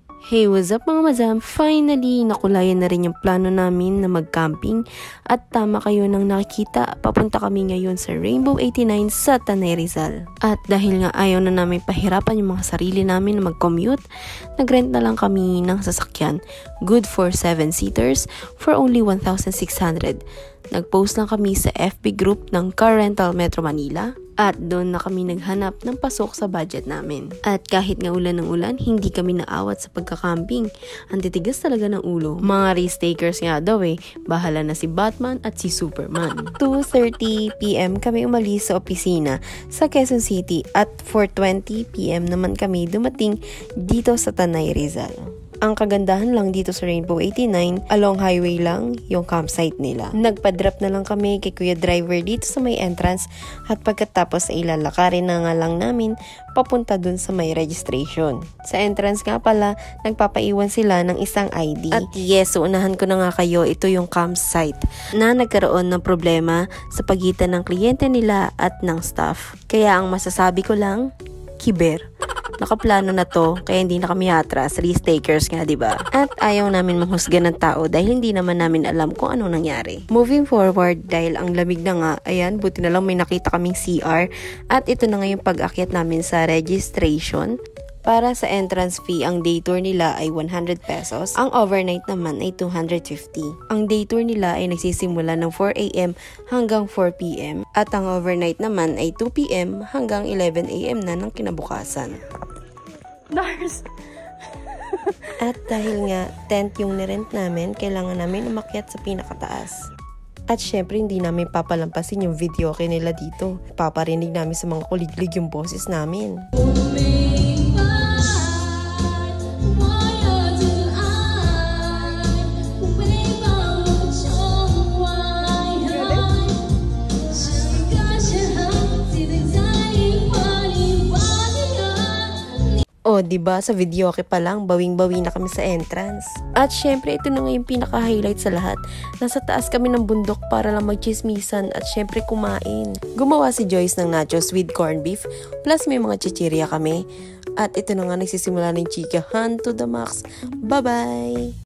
Hey, what's up mga madam? Finally, nakulayan na rin yung plano namin na mag-camping at tama kayo nang nakikita, papunta kami ngayon sa Rainbow 89 sa Tanay Rizal. At dahil nga ayaw na namin pahirapan yung mga sarili namin na mag-commute, nag-rent na lang kami ng sasakyan, good for 7-seaters for only 1,600. Nag-post lang kami sa FB group ng Car Rental Metro Manila. At doon na kami naghanap ng pasok sa budget namin. At kahit nga ulan ng ulan, hindi kami naawat sa pagkakamping. Ang titigas talaga ng ulo. Mga risk takers nga daw bahala na si Batman at si Superman. 2:30 PM kami umalis sa opisina sa Quezon City at 4:20 PM naman kami dumating dito sa Tanay Rizal. Ang kagandahan lang dito sa Rainbow 89, along highway lang yung campsite nila. Nagpa-drop na lang kami kay Kuya Driver dito sa may entrance at pagkatapos ay ilalakarin na nga lang namin papunta dun sa may registration. Sa entrance nga pala, nagpapaiwan sila ng isang ID. At yes, unahan ko na nga kayo, ito yung campsite na nagkaroon ng problema sa pagitan ng kliyente nila at ng staff. Kaya ang masasabi ko lang, kiber. Nakaplano na to, kaya hindi na kami atras, risk takers nga, diba? At ayaw namin mahusga ng tao dahil hindi naman namin alam kung ano nangyari. Moving forward, dahil ang lamig na nga, ayan, buti na lang may nakita kaming CR. At ito na nga yung pag-akyat namin sa registration. Para sa entrance fee, ang day tour nila ay 100 pesos. Ang overnight naman ay 250. Ang day tour nila ay nagsisimula ng 4 AM hanggang 4 PM. At ang overnight naman ay 2 PM hanggang 11 AM na ng kinabukasan. Nurse! At dahil nga tent yung nirent namin, kailangan namin umakyat sa pinakataas. At syempre, hindi namin papalampasin yung video nila dito. Paparinig namin sa mga kuliglig yung boses namin. O, diba, sa video pa lang, bawing-bawi na kami sa entrance. At syempre, ito na nga yung pinaka-highlight sa lahat. Nasa taas kami ng bundok para lang magchismisan at syempre kumain. Gumawa si Joyce ng nachos with corned beef, plus may mga chichirya kami. At ito na nga nagsisimula ng chikahan to the max. Bye-bye!